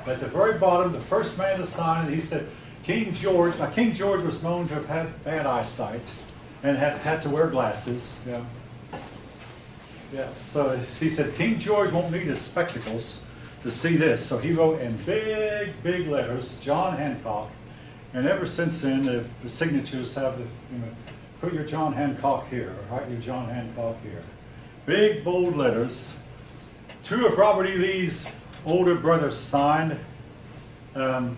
At the very bottom, the first man to sign it, he said, King George. Now, King George was known to have had bad eyesight and had to wear glasses. Yeah. Yes, so he said, King George won't need his spectacles to see this. So he wrote in big, big letters, John Hancock. And ever since then, the signatures have, put your John Hancock here, or write your John Hancock here. Big, bold letters. Two of Robert E. Lee's older brothers signed. To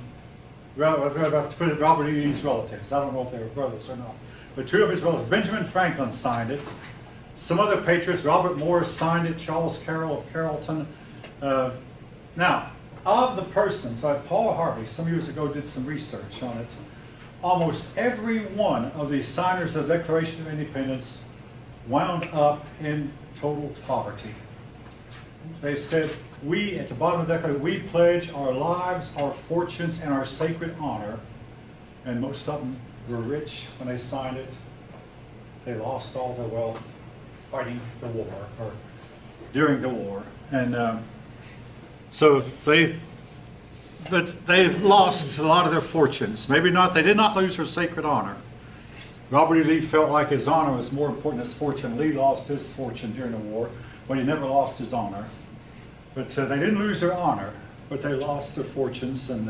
put it, Robert E. Lee's relatives. I don't know if they were brothers or not. But two of his relatives. Benjamin Franklin signed it. Some other patriots, Robert Morris signed it, Charles Carroll of Carrollton. Now, of the persons, Paul Harvey, some years ago did some research on it. Almost every one of these signers of the Declaration of Independence wound up in total poverty. They said, we, at the bottom of the Declaration, we pledge our lives, our fortunes, and our sacred honor. And most of them were rich when they signed it. They lost all their wealth fighting the war, or during the war. And so they lost a lot of their fortunes. Maybe not, they did not lose their sacred honor. Robert E. Lee felt like his honor was more important than his fortune. Lee lost his fortune during the war, but he never lost his honor. But they didn't lose their honor, but they lost their fortunes, and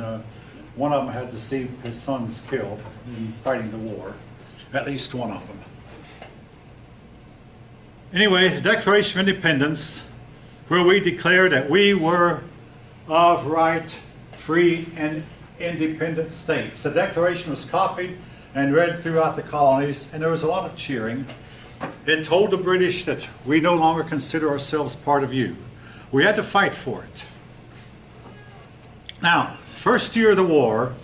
one of them had to see his sons killed in fighting the war, at least one of them. Anyway, the Declaration of Independence, where we declare that we were of right, free, and independent states. The Declaration was copied and read throughout the colonies, and there was a lot of cheering. It told the British that we no longer consider ourselves part of you. We had to fight for it. Now, first year of the war,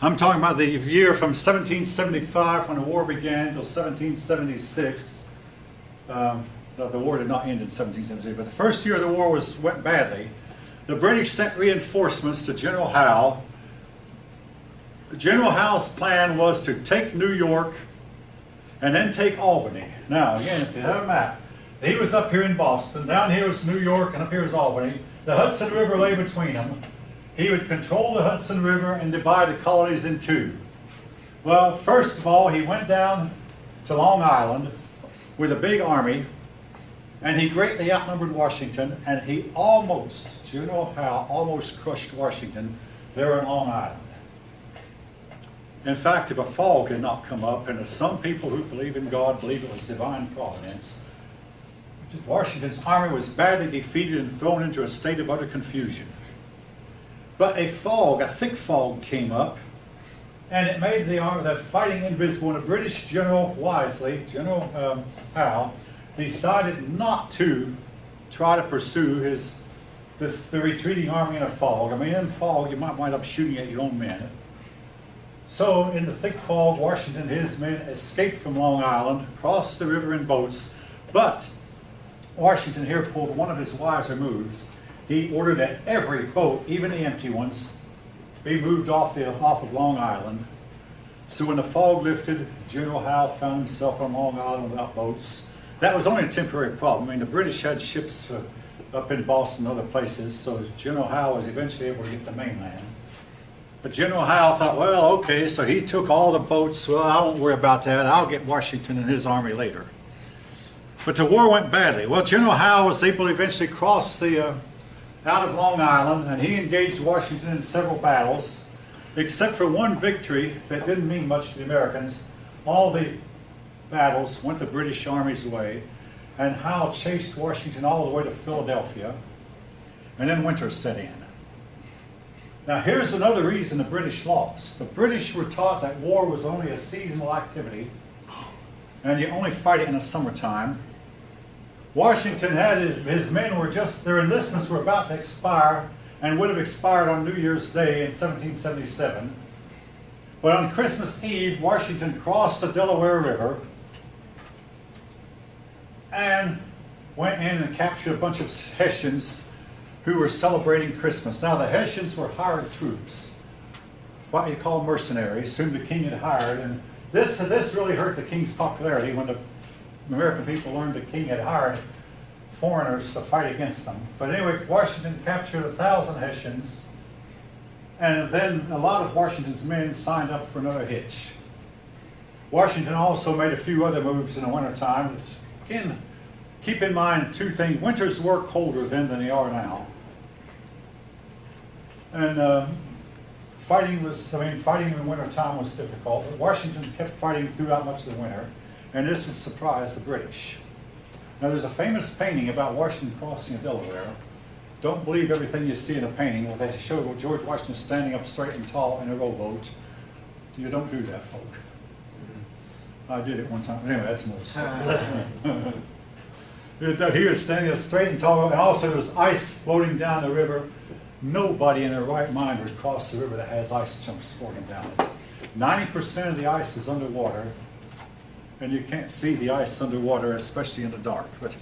I'm talking about the year from 1775 when the war began till 1776. The war did not end in 1776, but the first year of the war went badly. The British sent reinforcements to General Howe. General Howe's plan was to take New York and then take Albany. Now, again, if you have a map, he was up here in Boston, down here was New York, and up here was Albany. The Hudson River lay between them. He would control the Hudson River and divide the colonies in two. Well, first of all, he went down to Long Island with a big army, and he greatly outnumbered Washington, and General Howe almost crushed Washington there on Long Island. In fact, if a fog had not come up, and if some people who believe in God believe it was divine providence, Washington's army was badly defeated and thrown into a state of utter confusion. But a thick fog came up, and it made the fighting invisible, and the British general wisely, General Howe, decided not to try to pursue the retreating army in a fog. I mean, in fog, you might wind up shooting at your own men. So, in the thick fog, Washington and his men escaped from Long Island, crossed the river in boats, but Washington here pulled one of his wiser moves. He ordered that every boat, even the empty ones, be moved off of Long Island. So when the fog lifted, General Howe found himself on Long Island without boats. That was only a temporary problem. I mean, the British had ships up in Boston and other places, so General Howe was eventually able to get to mainland. But General Howe thought, well, okay, so he took all the boats. Well, I won't worry about that. I'll get Washington and his army later. But the war went badly. Well, General Howe was able to eventually cross out of Long Island, and he engaged Washington in several battles, except for one victory that didn't mean much to the Americans. All the battles went the British Army's way, and Howe chased Washington all the way to Philadelphia, and then winter set in. Now, here's another reason the British lost. The British were taught that war was only a seasonal activity, and you only fight it in the summertime. Washington had his men their enlistments were about to expire and would have expired on New Year's Day in 1777. But on Christmas Eve, Washington crossed the Delaware River and went in and captured a bunch of Hessians who were celebrating Christmas. Now, the Hessians were hired troops, what you call mercenaries, whom the king had hired. And this really hurt the king's popularity when the American people learned the king had hired foreigners to fight against them. But anyway, Washington captured 1,000 Hessians And then a lot of Washington's men signed up for another hitch. Washington also made a few other moves in the wintertime. Again, keep in mind two things. Winters were colder then than they are now. And fighting in the wintertime was difficult, but Washington kept fighting throughout much of the winter, and this would surprise the British. Now, there's a famous painting about Washington crossing the Delaware. Don't believe everything you see in a painting where they show George Washington standing up straight and tall in a rowboat. You don't do that, folk. I did it one time. Anyway, that's another story. He was standing up straight and tall, and also there was ice floating down the river. Nobody in their right mind would cross the river that has ice chunks floating down it. 90% of the ice is underwater, and you can't see the ice underwater, especially in the dark. But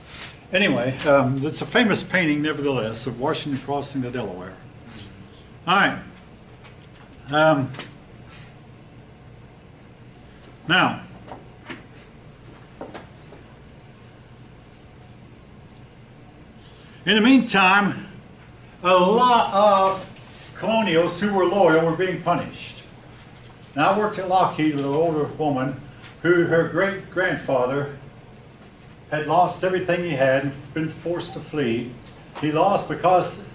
anyway, it's a famous painting, nevertheless, of Washington crossing the Delaware. All right. Now, in the meantime, a lot of colonials who were loyal were being punished. Now, I worked at Lockheed with an older woman who her great-grandfather had lost everything he had and been forced to flee. He lost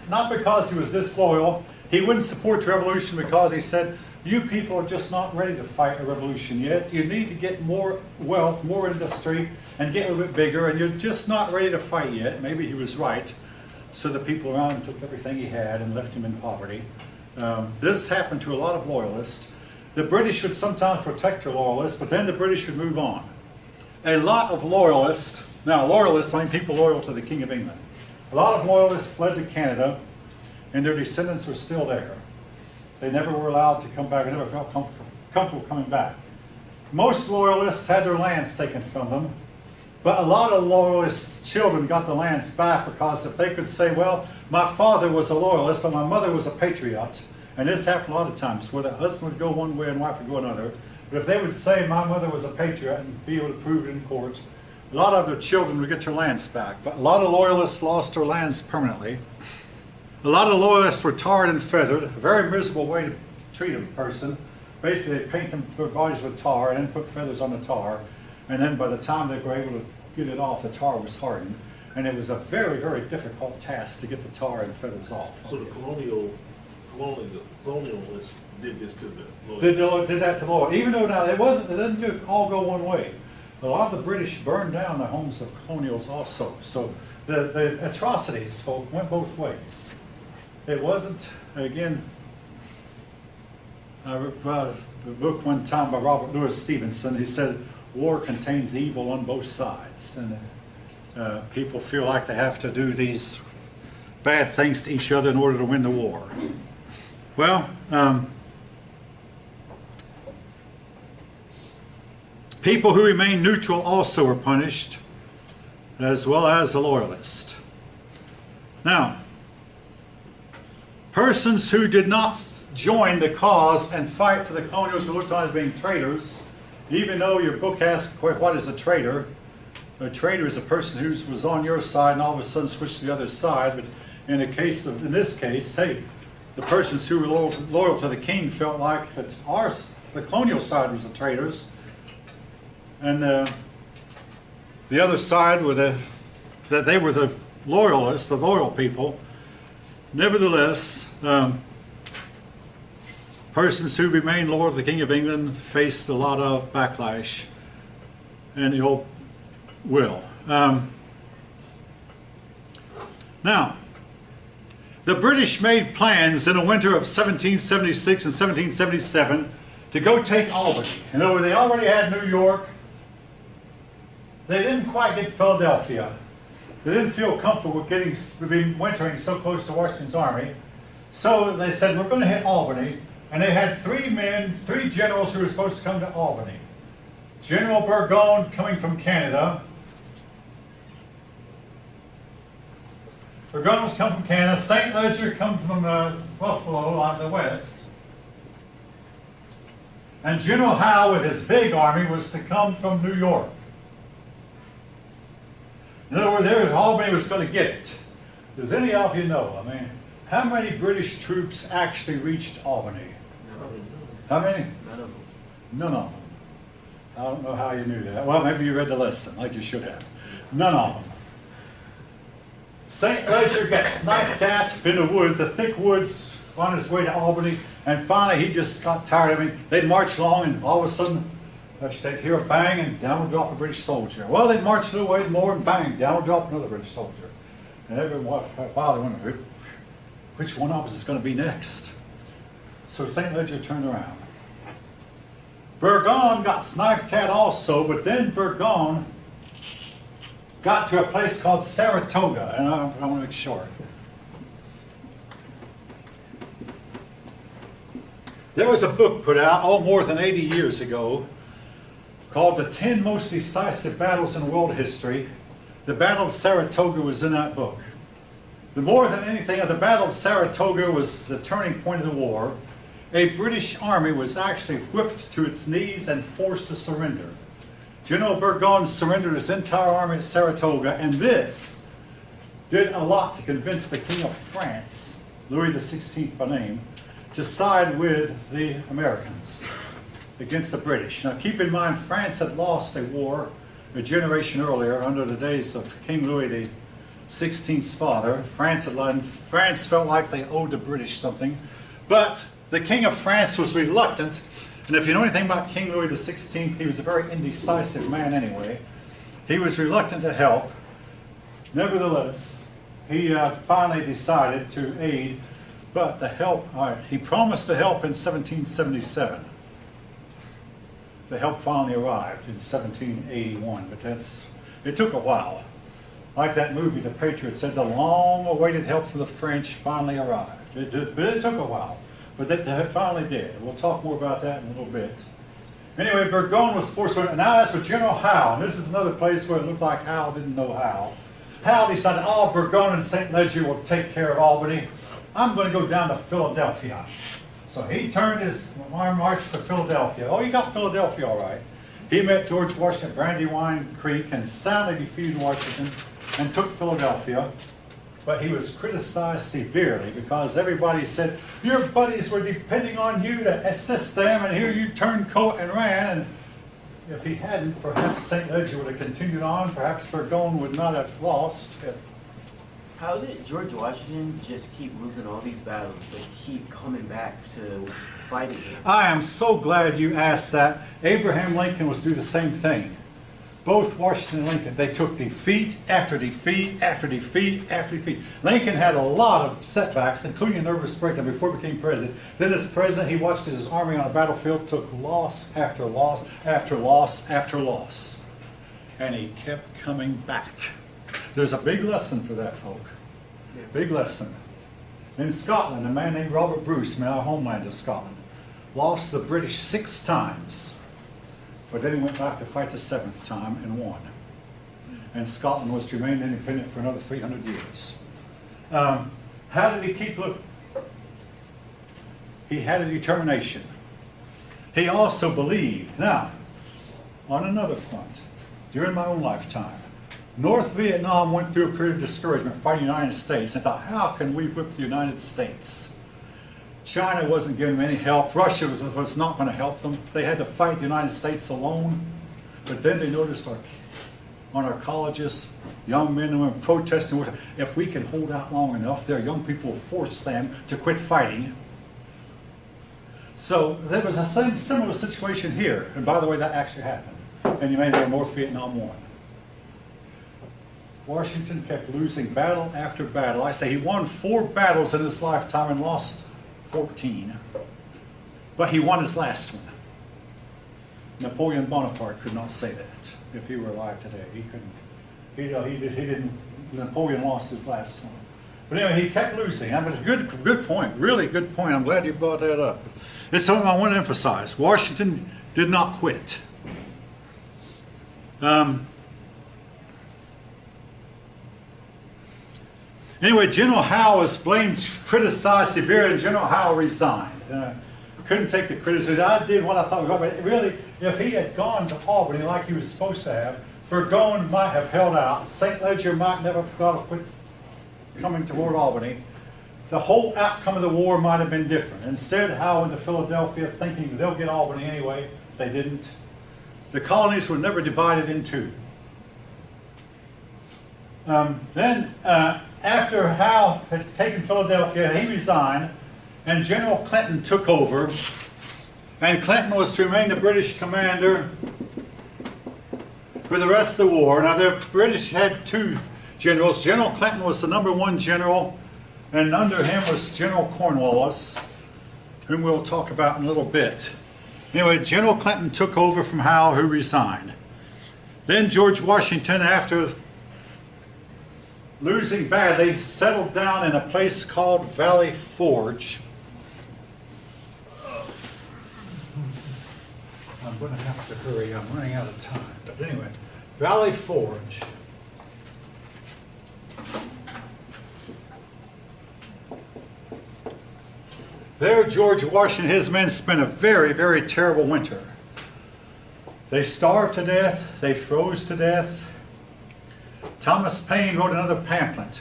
not because he was disloyal. He wouldn't support the revolution because he said, you people are just not ready to fight a revolution yet. You need to get more wealth, more industry, and get a little bit bigger, and you're just not ready to fight yet. Maybe he was right. So the people around him took everything he had and left him in poverty. This happened to a lot of loyalists. The British would sometimes protect their loyalists, but then the British would move on. A lot of loyalists, now loyalists, I mean people loyal to the King of England. A lot of loyalists fled to Canada, and their descendants were still there. They never were allowed to come back, they never felt comfortable coming back. Most loyalists had their lands taken from them, but a lot of loyalists' children got the lands back because if they could say, well, my father was a loyalist, but my mother was a patriot, and this happened a lot of times where the husband would go one way and wife would go another, but if they would say my mother was a patriot and be able to prove it in court, a lot of their children would get their lands back. But a lot of loyalists lost their lands permanently. A lot of loyalists were tarred and feathered, a very miserable way to treat a person. Basically, they paint their bodies with tar and then put feathers on the tar. And then by the time they were able to get it off, the tar was hardened. And it was a very, very difficult task to get the tar and feathers off. So the colonialists did this to the loyalists. Did that to the loyalists. Even though now it didn't all go one way. A lot of the British burned down the homes of colonials also. So the atrocities, folk, went both ways. It wasn't, again, I read a book one time by Robert Louis Stevenson. He said, war contains evil on both sides. And people feel like they have to do these bad things to each other in order to win the war. Well, people who remain neutral also were punished, as well as the loyalists. Now, persons who did not join the cause and fight for the colonials were looked on as being traitors, even though your book asks, what is a traitor? A traitor is a person who was on your side and all of a sudden switched to the other side. But in this case, hey, the persons who were loyal to the king felt like that the colonial side was the traitors, and the other side were that they were the loyalists, the loyal people. Nevertheless, persons who remained loyal to the King of England faced a lot of backlash and ill will. Now, the British made plans in the winter of 1776 and 1777 to go take Albany. In other words, they already had New York. They didn't quite get Philadelphia. They didn't feel comfortable with wintering so close to Washington's army. So they said, we're going to hit Albany. And they had three generals who were supposed to come to Albany. General Burgoyne coming from Canada. Burgoyne's come from Canada. St. Leger come from Buffalo on the west. And General Howe with his big army was to come from New York. In other words, Albany was going to get it. Does any of you know? I mean, How many British troops actually reached Albany? How many? None of them. None of them. I don't know how you knew that. Well, maybe you read the lesson like you should have. None of them. St. Ledger got sniped at in the woods, the thick woods, on his way to Albany, and finally he just got tired of it. They'd march along, and all of a sudden, they'd hear a bang, and down would drop a British soldier. Well, they'd march a little way more, and bang, down would drop another British soldier. And every while they wondered, which one of us is going to be next? So St. Ledger turned around. Burgoyne got sniped at also, but then Burgoyne got to a place called Saratoga, and I want to make sure. There was a book put out, more than 80 years ago, called The 10 Most Decisive Battles in World History. The Battle of Saratoga was in that book. The more than anything, the Battle of Saratoga was the turning point of the war. A British army was actually whipped to its knees and forced to surrender. General Burgoyne surrendered his entire army at Saratoga, and this did a lot to convince the King of France, Louis XVI by name, to side with the Americans against the British. Now keep in mind, France had lost a war a generation earlier under the days of King Louis XVI's father. France felt like they owed the British something, but the King of France was reluctant, and if you know anything about King Louis XVI, he was a very indecisive man anyway. He was reluctant to help. Nevertheless, he finally decided to aid, but he promised to help in 1777. The help finally arrived in 1781, but it took a while. Like that movie, The Patriot, said the long-awaited help from the French finally arrived. It took a while. But they finally did. We'll talk more about that in a little bit. Anyway, Burgoyne was forced to. Now as for General Howe, and this is another place where it looked like Howe didn't know how. Howe decided, Burgoyne and St. Ledger will take care of Albany. I'm going to go down to Philadelphia. So he turned his march to Philadelphia. He got Philadelphia all right. He met George Washington at Brandywine Creek and soundly defeated Washington and took Philadelphia. But he was criticized severely because everybody said, your buddies were depending on you to assist them, and here you turned coat and ran. And if he hadn't, perhaps St. Ledger would have continued on. Perhaps Burgoyne would not have lost. How did George Washington just keep losing all these battles, but keep coming back to fighting him? I am so glad you asked that. Abraham Lincoln was doing the same thing. Both Washington and Lincoln, they took defeat after defeat after defeat after defeat. Lincoln had a lot of setbacks, including a nervous breakdown before he became president. Then as president, he watched his army on a battlefield, took loss after loss after loss after loss. And he kept coming back. There's a big lesson for that, folk. Yeah. Big lesson. In Scotland, a man named Robert Bruce, from our homeland of Scotland, lost the British 6 times. But then he went back to fight the 7th time and won. And Scotland was to remain independent for another 300 years. How did he keep looking? He had a determination. He also believed. Now, on another front, during my own lifetime, North Vietnam went through a period of discouragement fighting the United States and thought, how can we whip the United States? China wasn't giving them any help. Russia was not going to help them. They had to fight the United States alone. But then they noticed on our colleges, young men and women protesting. If we can hold out long enough, their young people will force them to quit fighting. So there was a similar situation here. And by the way, that actually happened. And you may know North Vietnam won. Washington kept losing battle after battle. I say he won 4 battles in his lifetime and lost 14. But he won his last one. Napoleon Bonaparte could not say that if he were alive today. He couldn't. He didn't. Napoleon lost his last one. But anyway, he kept losing. I mean, good point. Really good point. I'm glad you brought that up. It's something I want to emphasize. Washington did not quit. Anyway, General Howe was blamed, criticized severely, and General Howe resigned. Couldn't take the criticism. I did what I thought was right, but really, if he had gone to Albany like he was supposed to have, Burgoyne might have held out. St. Ledger might never got to quit coming toward Albany. the whole outcome of the war might have been different. Instead, Howe went to Philadelphia thinking they'll get Albany anyway. They didn't. The colonies were never divided in two. Then, after Howe had taken Philadelphia, he resigned, and General Clinton took over. And Clinton was to remain the British commander for the rest of the war. Now, the British had two generals. General Clinton was the #1 general, and under him was General Cornwallis, whom we'll talk about in a little bit. Anyway, General Clinton took over from Howe, who resigned. Then George Washington, after losing badly, settled down in a place called Valley Forge. I'm going to have to hurry. I'm running out of time. But anyway, Valley Forge. There, George Washington and his men spent a very, very terrible winter. They starved to death. They froze to death. Thomas Paine wrote another pamphlet.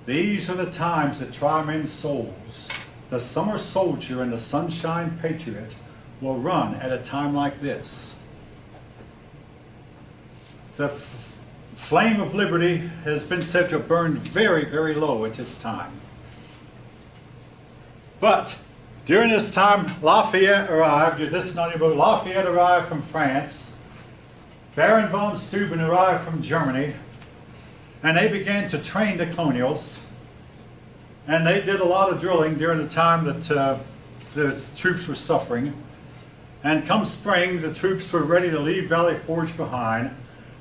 These are the times that try men's souls. The summer soldier and the sunshine patriot will run at a time like this. The flame of liberty has been said to have burned very, very low at this time. But during this time, Lafayette arrived. This is not even Lafayette arrived from France. Baron von Steuben arrived from Germany. And they began to train the colonials. And they did a lot of drilling during the time that the troops were suffering. And come spring, the troops were ready to leave Valley Forge behind.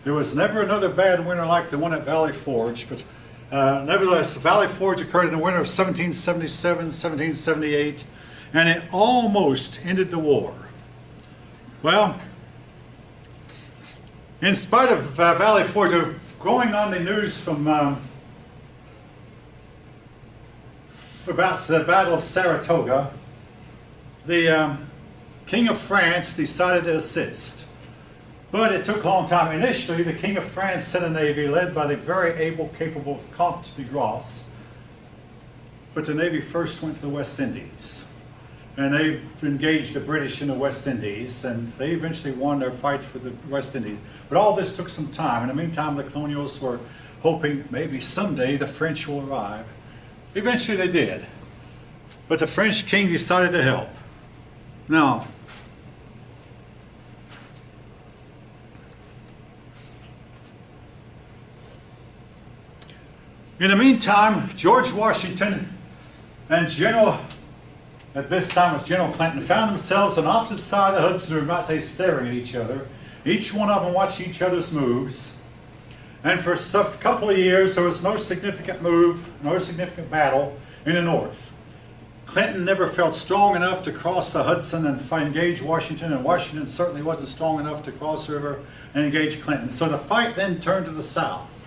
There was never another bad winter like the one at Valley Forge, but nevertheless, Valley Forge occurred in the winter of 1777, 1778, and it almost ended the war. Well, in spite of Valley Forge, going on the news from about the Battle of Saratoga, the King of France decided to assist. But it took a long time. Initially, the King of France sent a navy led by the very able, capable Comte de Grasse. But the navy first went to the West Indies. And they engaged the British in the West Indies, and they eventually won their fights for the West Indies. But all this took some time. In the meantime, the colonials were hoping maybe someday the French will arrive. Eventually they did. But the French king decided to help. Now, in the meantime, George Washington and at this time was General Clinton, found themselves on opposite sides of the Hudson River, not say staring at each other. Each one of them watching each other's moves. And for a couple of years, there was no significant move, no significant battle in the north. Clinton never felt strong enough to cross the Hudson and engage Washington, and Washington certainly wasn't strong enough to cross the river and engage Clinton. So the fight then turned to the south.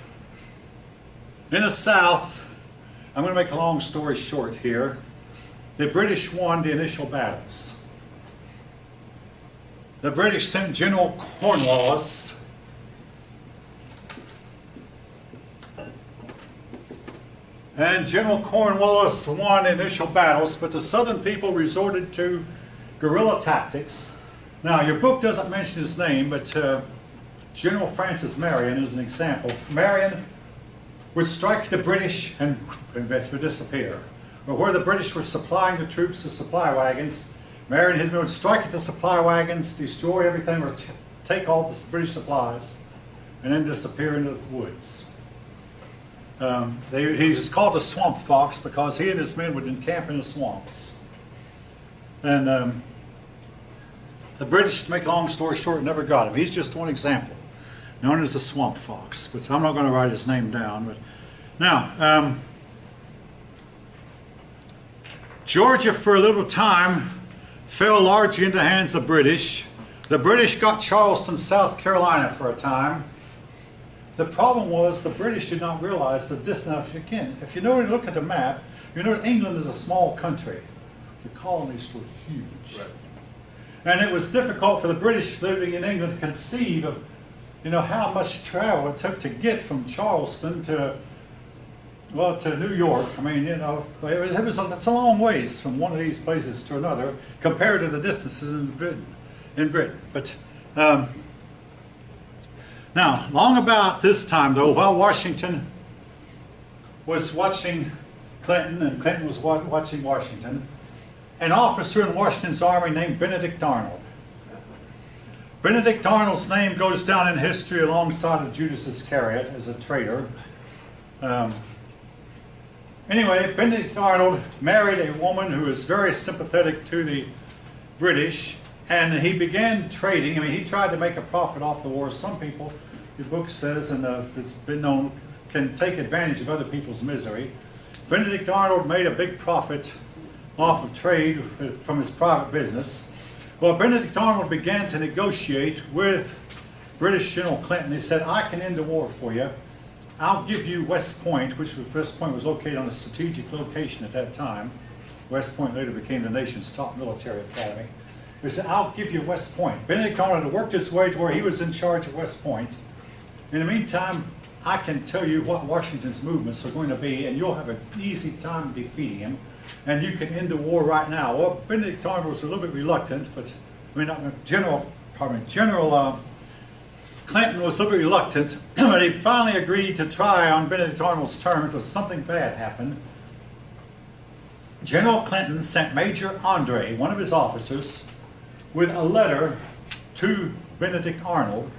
In the south, I'm going to make a long story short here, the British won the initial battles. The British sent General Cornwallis and General Cornwallis won the initial battles, but the southern people resorted to guerrilla tactics. Now, your book doesn't mention his name, but General Francis Marion is an example. Marion would strike the British and would disappear. But where the British were supplying the troops with supply wagons, Marion and his men would strike at the supply wagons, destroy everything, or take all the British supplies, and then disappear into the woods. He was called the Swamp Fox because he and his men would encamp in the swamps. And the British, to make a long story short, never got him. He's just one example, known as the Swamp Fox. But I'm not going to write his name down. But now, Georgia, for a little time, fell largely into the hands of the British. The British got Charleston, South Carolina for a time. The problem was the British did not realize the distance. Again, if you look at the map, you know that England is a small country. The colonies were huge. Right. And it was difficult for the British living in England to conceive of, how much travel it took to get from Charleston to well, to New York. I mean, you know, it's a long ways from one of these places to another compared to the distances in Britain. But now, long about this time, though, while Washington was watching Clinton and Clinton was watching Washington, an officer in Washington's army named Benedict Arnold. Benedict Arnold's name goes down in history alongside of Judas Iscariot as a traitor. Anyway, Benedict Arnold married a woman who was very sympathetic to the British, and he began trading. I mean, he tried to make a profit off the war. Some people, the book says, and it's been known, can take advantage of other people's misery. Benedict Arnold made a big profit off of trade from his private business. Well, Benedict Arnold began to negotiate with British General Clinton. He said, I can end the war for you. I'll give you West Point, West Point was located on a strategic location at that time. West Point later became the nation's top military academy. He said, I'll give you West Point. Benedict Arnold had worked his way to where he was in charge of West Point. In the meantime, I can tell you what Washington's movements are going to be, and you'll have an easy time defeating him, and you can end the war right now. Well, Benedict Arnold was a little bit reluctant, but General Clinton was a little bit reluctant, but he finally agreed to try on Benedict Arnold's terms, but something bad happened. General Clinton sent Major Andre, one of his officers, with a letter to Benedict Arnold.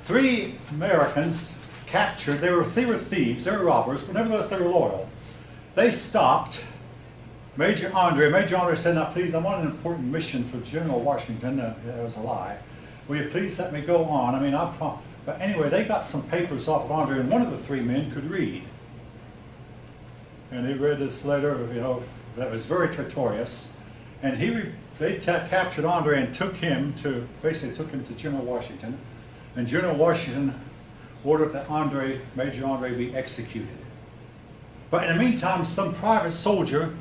3 Americans captured, they were thieves, they were robbers, but nevertheless they were loyal. They stopped Major Andre. Major Andre said, now please, I'm on an important mission for General Washington. That was a lie. Will you please let me go on? I mean, but anyway, they got some papers off of Andre, and one of the 3 men could read. And he read this letter, you know, that was very traitorous. And they captured Andre and took him to General Washington. And General Washington ordered that Major Andre be executed. But in the meantime, some private soldier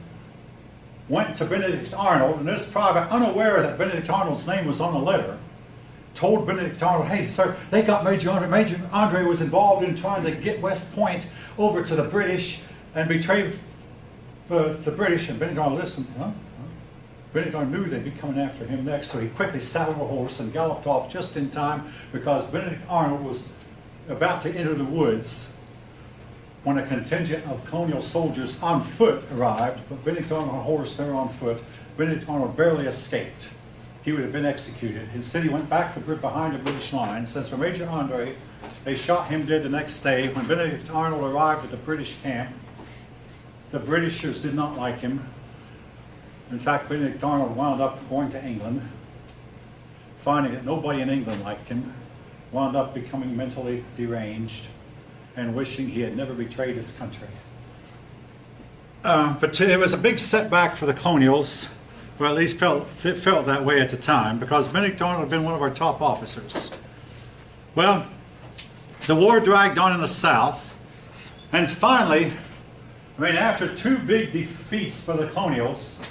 went to Benedict Arnold, and this private, unaware that Benedict Arnold's name was on the letter, told Benedict Arnold, hey, sir, they got Major Andre. Major Andre was involved in trying to get West Point over to the British and betray the British. And Benedict Arnold listened, huh? Benedict Arnold knew they'd be coming after him next, so he quickly saddled a horse and galloped off just in time, because Benedict Arnold was about to enter the woods when a contingent of colonial soldiers on foot arrived. But Benedict Arnold on a horse, they were on foot. Benedict Arnold barely escaped. He would have been executed. His city went back behind the British lines. As for Major Andre, they shot him dead the next day. When Benedict Arnold arrived at the British camp, the Britishers did not like him. In fact, Benedict Arnold wound up going to England, finding that nobody in England liked him, wound up becoming mentally deranged and wishing he had never betrayed his country. But it was a big setback for the colonials, or at least it felt that way at the time, because Benedict Arnold had been one of our top officers. Well, the war dragged on in the South, and finally, I mean, after 2 big defeats for the colonials,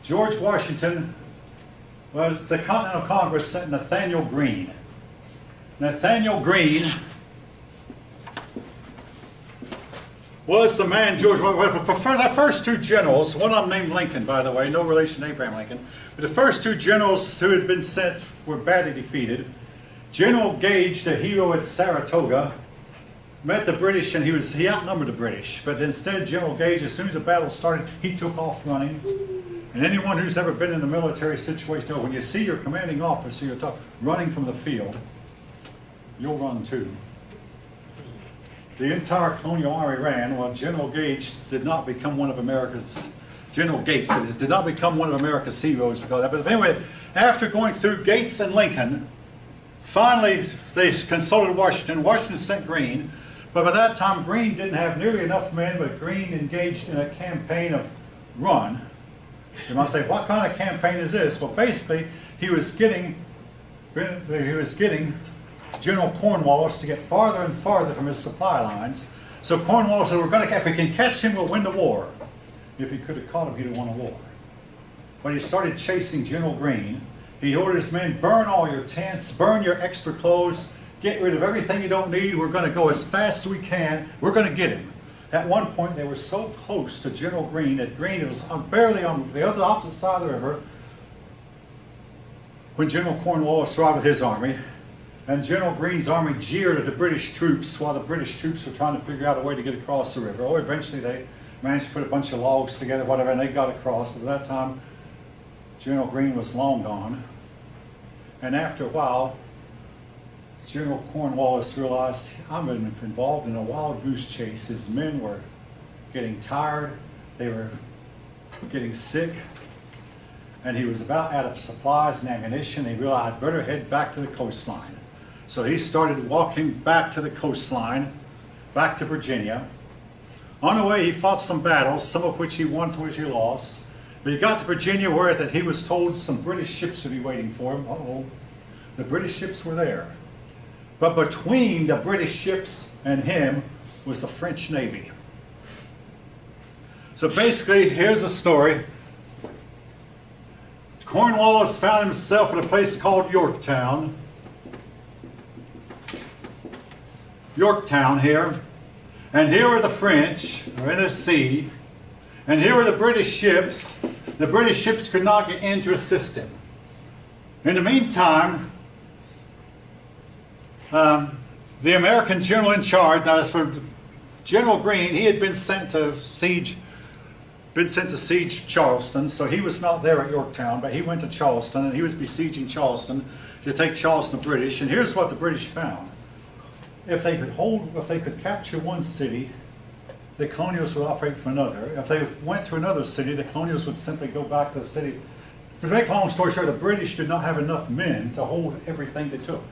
George Washington, well, the Continental Congress sent Nathaniel Greene. Nathaniel Greene was the man George Washington, for the first 2 generals, one of them named Lincoln, by the way, no relation to Abraham Lincoln, but the first 2 generals who had been sent were badly defeated. General Gage, the hero at Saratoga, met the British, and he outnumbered the British, but instead General Gage, as soon as the battle started, he took off running. And anyone who's ever been in a military situation knows when you see your commanding officer, you're running from the field, you'll run too. The entire colonial army ran while General Gage did not become one of America's, General Gates it is, did not become one of America's heroes because of that. But anyway, after going through Gates and Lincoln, finally they consulted Washington. Washington sent Greene, but by that time Greene didn't have nearly enough men, but Greene engaged in a campaign of run. You might say, what kind of campaign is this? Well, basically, he was getting General Cornwallis to get farther and farther from his supply lines. So Cornwallis said, if we can catch him, we'll win the war. If he could have caught him, he'd have won the war. But he started chasing General Greene. He ordered his men, burn all your tents, burn your extra clothes, get rid of everything you don't need. We're going to go as fast as we can. We're going to get him. At one point, they were so close to General Greene that Greene was barely on the other opposite side of the river when General Cornwallis arrived with his army. And General Greene's army jeered at the British troops while the British troops were trying to figure out a way to get across the river. Oh, eventually they managed to put a bunch of logs together, whatever, and they got across. But at that time, General Greene was long gone. And after a while, General Cornwallis realized I'm involved in a wild goose chase. His men were getting tired, they were getting sick, and he was about out of supplies and ammunition. He realized I'd better head back to the coastline. So he started walking back to the coastline, back to Virginia. On the way, he fought some battles, some of which he won, some of which he lost. But he got to Virginia where that he was told some British ships would be waiting for him. Uh-oh. The British ships were there. But between the British ships and him was the French Navy. So basically, here's the story. Cornwallis found himself at a place called Yorktown. Yorktown here. And here are the French, are in the sea. And here are the British ships. The British ships could not get in to assist him. In the meantime, the American general in charge, now as for General Greene, he had been sent to siege Charleston, so he was not there at Yorktown, but he went to Charleston, and he was besieging Charleston to take Charleston the British. And here's what the British found. If they could capture one city, the colonials would operate from another. If they went to another city, the colonials would simply go back to the city. To make a long story short, the British did not have enough men to hold everything they took.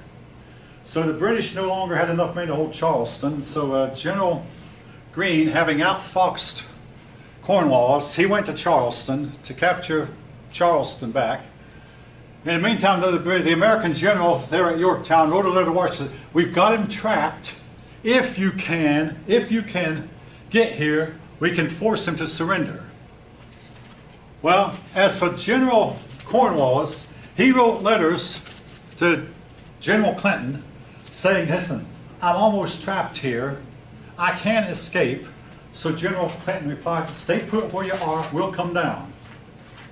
So the British no longer had enough men to hold Charleston. So General Greene, having outfoxed Cornwallis, he went to Charleston to capture Charleston back. In the meantime, the American general there at Yorktown wrote a letter to Washington. We've got him trapped. If you can get here, we can force him to surrender. Well, as for General Cornwallis, he wrote letters to General Clinton saying, listen, I'm almost trapped here. I can't escape. So General Clinton replied, stay put where you are, we'll come down.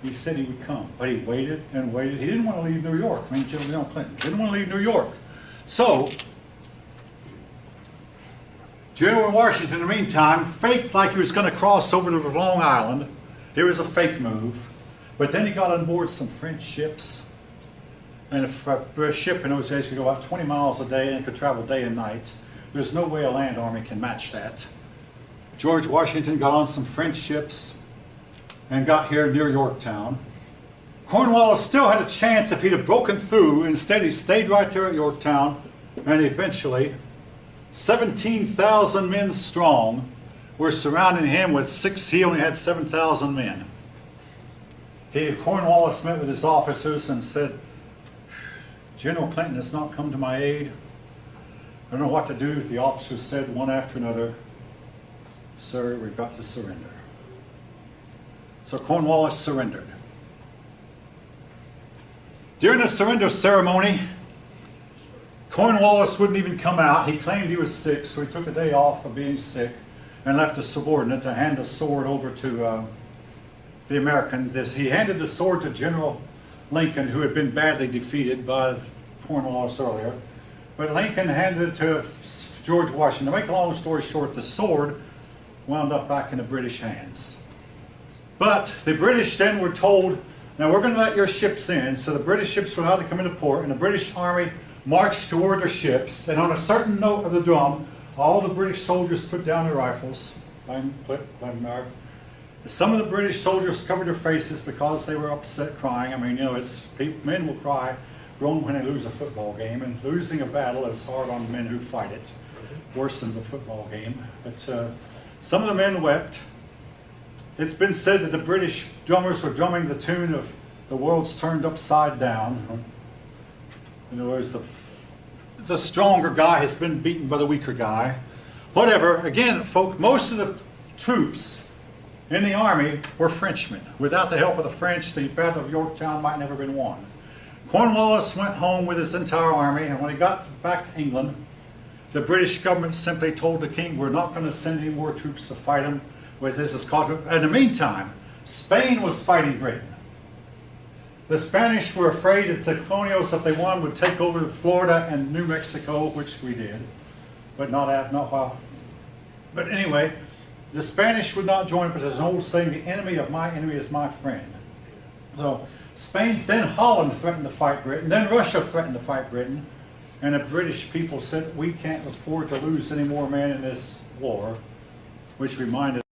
He said he would come, but he waited and waited. He didn't want to leave New York. I mean, General Clinton didn't want to leave New York. So General Washington, in the meantime, faked like he was going to cross over to Long Island. Here was a fake move. But then he got on board some French ships. And if a ship in those days could go about 20 miles a day and could travel day and night, there's no way a land army can match that. George Washington got on some French ships and got here near Yorktown. Cornwallis still had a chance if he'd have broken through. Instead, he stayed right there at Yorktown, and eventually 17,000 men strong were surrounding him with he only had 7,000 men. Cornwallis met with his officers and said, General Clinton has not come to my aid. I don't know what to do. The officers said one after another, sir, we've got to surrender. So Cornwallis surrendered. During the surrender ceremony, Cornwallis wouldn't even come out. He claimed he was sick, so he took a day off of being sick and left a subordinate to hand the sword over to the American. He handed the sword to General Lincoln, who had been badly defeated by Cornwallis earlier. But Lincoln handed it to George Washington. To make a long story short, the sword wound up back in the British hands. But the British then were told, now we're going to let your ships in. So the British ships were allowed to come into port, and the British Army marched toward their ships. And on a certain note of the drum, all the British soldiers put down their rifles. Some of the British soldiers covered their faces because they were upset, crying. I mean, men will cry, groan when they lose a football game, and losing a battle is hard on men who fight it, worse than the football game. But some of the men wept. It's been said that the British drummers were drumming the tune of "The World's Turned Upside Down." In other words, the stronger guy has been beaten by the weaker guy. Whatever. Again, folk, most of the troops in the army were Frenchmen. Without the help of the French, the Battle of Yorktown might never have been won. Cornwallis went home with his entire army, and when he got back to England, the British government simply told the king, we're not going to send any more troops to fight him with this. In the meantime, Spain was fighting Britain. The Spanish were afraid that the colonials, if they won, would take over Florida and New Mexico, which we did, but not while. But anyway, the Spanish would not join, but there's an old saying, the enemy of my enemy is my friend. So Spain's, then Holland threatened to fight Britain, then Russia threatened to fight Britain, and the British people said, we can't afford to lose any more men in this war, which reminded